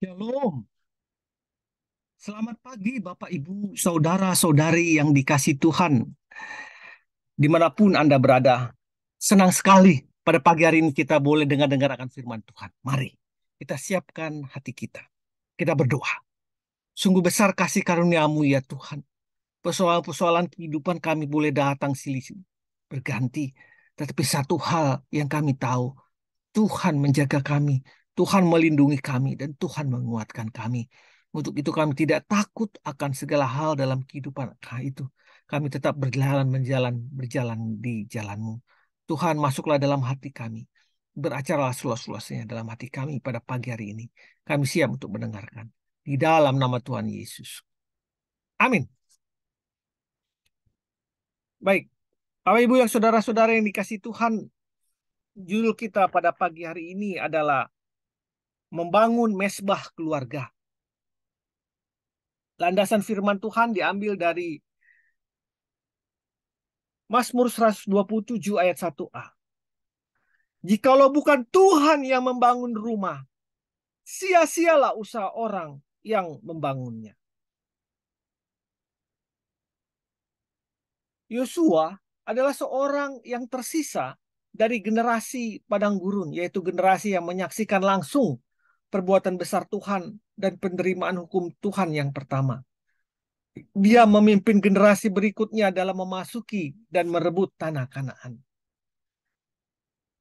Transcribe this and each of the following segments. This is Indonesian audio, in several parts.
Shalom. Selamat pagi Bapak Ibu, saudara-saudari yang dikasih Tuhan, dimanapun Anda berada. Senang sekali pada pagi hari ini kita boleh dengar-dengar akan firman Tuhan. Mari kita siapkan hati kita. Kita berdoa. Sungguh besar kasih karunia-Mu ya Tuhan. Persoalan-persoalan kehidupan kami boleh datang silih berganti. Tetapi satu hal yang kami tahu, Tuhan menjaga kami, Tuhan melindungi kami, dan Tuhan menguatkan kami. Untuk itu kami tidak takut akan segala hal dalam kehidupan itu. Kami tetap berjalan di jalan-Mu. Tuhan, masuklah dalam hati kami. Beracaralah seluas-luasnya dalam hati kami pada pagi hari ini. Kami siap untuk mendengarkan. Di dalam nama Tuhan Yesus. Amin. Baik, Bapak Ibu yang saudara-saudara yang dikasih Tuhan, judul kita pada pagi hari ini adalah membangun mesbah keluarga. Landasan firman Tuhan diambil dari Mazmur 127 ayat 1a. Jikalau bukan Tuhan yang membangun rumah, sia-sialah usaha orang yang membangunnya. Yosua adalah seorang yang tersisa dari generasi padang gurun, yaitu generasi yang menyaksikan langsung perbuatan besar Tuhan dan penerimaan hukum Tuhan yang pertama. Dia memimpin generasi berikutnya dalam memasuki dan merebut tanah Kanaan.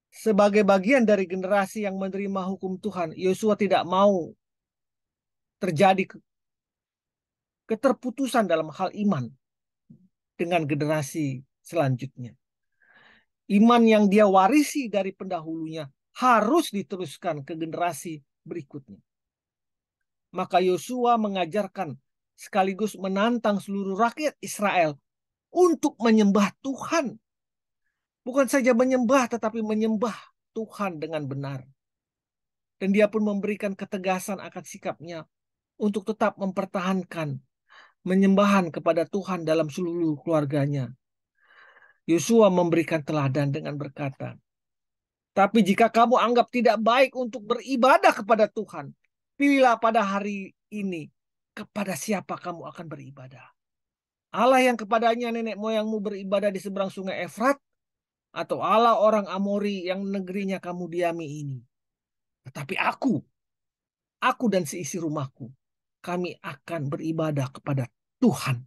Sebagai bagian dari generasi yang menerima hukum Tuhan, Yosua tidak mau terjadi keterputusan dalam hal iman dengan generasi selanjutnya. Iman yang dia warisi dari pendahulunya harus diteruskan ke generasi berikutnya. Maka Yosua mengajarkan sekaligus menantang seluruh rakyat Israel untuk menyembah Tuhan. Bukan saja menyembah, tetapi menyembah Tuhan dengan benar. Dan dia pun memberikan ketegasan akan sikapnya untuk tetap mempertahankan menyembahan kepada Tuhan dalam seluruh keluarganya. Yosua memberikan teladan dengan berkata, tapi jika kamu anggap tidak baik untuk beribadah kepada Tuhan, pilihlah pada hari ini kepada siapa kamu akan beribadah. Allah yang kepadanya nenek moyangmu beribadah di seberang sungai Efrat, atau Allah orang Amori yang negerinya kamu diami ini. Tetapi aku dan seisi rumahku, kami akan beribadah kepada Tuhan.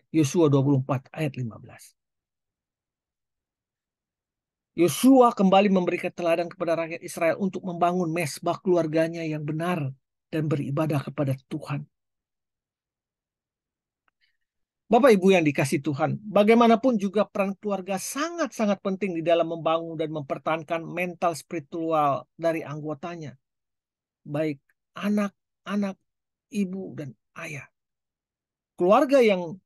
Yosua 24 ayat 15. Yosua kembali memberikan teladan kepada rakyat Israel untuk membangun mesbah keluarganya yang benar dan beribadah kepada Tuhan. Bapak Ibu yang dikasih Tuhan, bagaimanapun juga peran keluarga sangat-sangat penting di dalam membangun dan mempertahankan mental spiritual dari anggotanya, baik anak-anak, ibu, dan ayah. Keluarga yang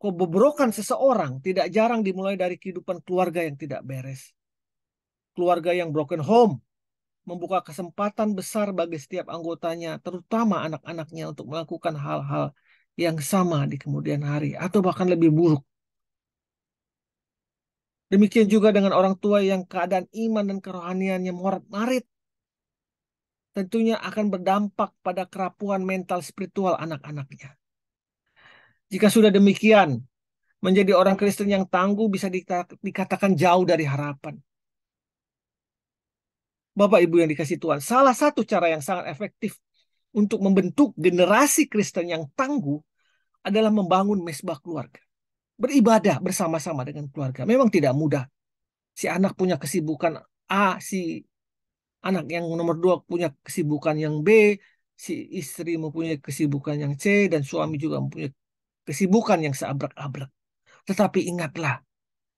kebobrokan seseorang tidak jarang dimulai dari kehidupan keluarga yang tidak beres. Keluarga yang broken home membuka kesempatan besar bagi setiap anggotanya, terutama anak-anaknya, untuk melakukan hal-hal yang sama di kemudian hari, atau bahkan lebih buruk. Demikian juga dengan orang tua yang keadaan iman dan kerohaniannya morat-marit, tentunya akan berdampak pada kerapuhan mental spiritual anak-anaknya. Jika sudah demikian, menjadi orang Kristen yang tangguh bisa dikatakan jauh dari harapan. Bapak Ibu yang dikasih Tuhan, salah satu cara yang sangat efektif untuk membentuk generasi Kristen yang tangguh adalah membangun mesbah keluarga. Beribadah bersama-sama dengan keluarga. Memang tidak mudah. Si anak punya kesibukan A, si anak yang nomor 2 punya kesibukan yang B, si istri mempunyai kesibukan yang C, dan suami juga mempunyai kesibukan yang seabrek-abrek. Tetapi ingatlah,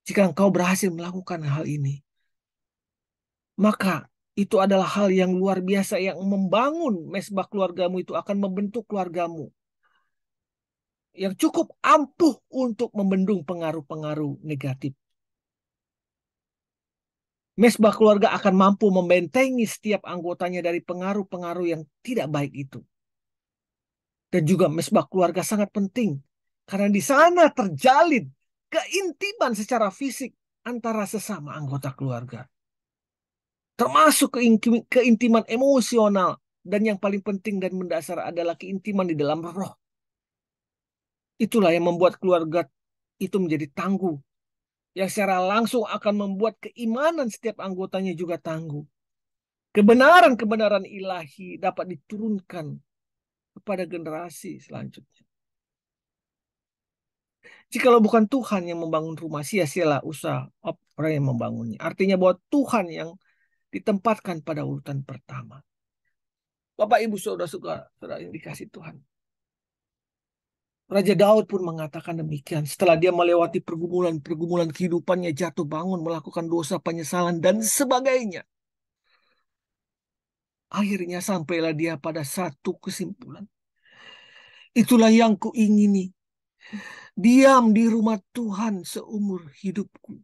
jika engkau berhasil melakukan hal ini, maka itu adalah hal yang luar biasa yang membangun mesbah keluargamu, itu akan membentuk keluargamu yang cukup ampuh untuk membendung pengaruh-pengaruh negatif. Mesbah keluarga akan mampu membentengi setiap anggotanya dari pengaruh-pengaruh yang tidak baik itu. Dan juga mesbah keluarga sangat penting karena di sana terjalin keintiman secara fisik antara sesama anggota keluarga. termasuk keintiman emosional, dan yang paling penting dan mendasar adalah keintiman di dalam roh. Itulah yang membuat keluarga itu menjadi tangguh, yang secara langsung akan membuat keimanan setiap anggotanya juga tangguh. Kebenaran-kebenaran ilahi dapat diturunkan kepada generasi selanjutnya. Jikalau bukan Tuhan yang membangun rumah, sia-sialah usaha orang yang membangunnya. Artinya bahwa Tuhan yang ditempatkan pada urutan pertama. Bapak, Ibu, saudara-saudara yang dikasih Tuhan. Raja Daud pun mengatakan demikian. Setelah dia melewati pergumulan-pergumulan kehidupannya, jatuh bangun, melakukan dosa, penyesalan, dan sebagainya. Akhirnya sampailah dia pada satu kesimpulan. Itulah yang kuingini. Diam di rumah Tuhan seumur hidupku.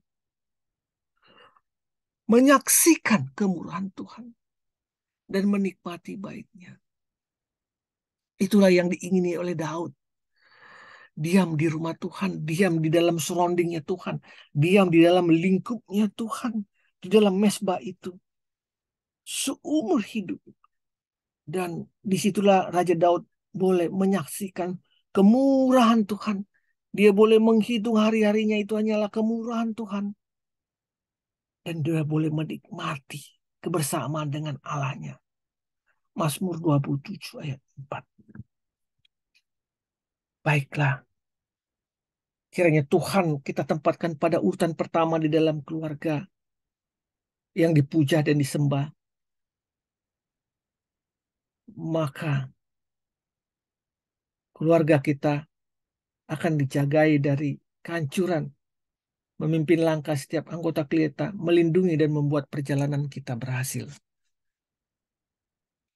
Menyaksikan kemurahan Tuhan. Dan menikmati baiknya. Itulah yang diingini oleh Daud. Diam di rumah Tuhan. Diam di dalam surroundingnya Tuhan. Diam di dalam lingkupnya Tuhan. Di dalam mesbah itu. Seumur hidup. Dan disitulah Raja Daud boleh menyaksikan kemurahan Tuhan. Dia boleh menghitung hari-harinya itu hanyalah kemurahan Tuhan. Dan dia boleh menikmati kebersamaan dengan Allahnya. Mazmur 27 ayat 4. Baiklah. Kiranya Tuhan kita tempatkan pada urutan pertama di dalam keluarga yang dipuja dan disembah. Maka keluarga kita akan dijagai dari kehancuran, memimpin langkah setiap anggota kita, melindungi dan membuat perjalanan kita berhasil.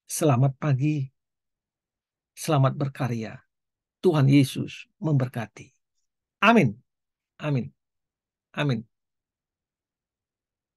Selamat pagi, selamat berkarya. Tuhan Yesus memberkati. Amin. Amin. Amin.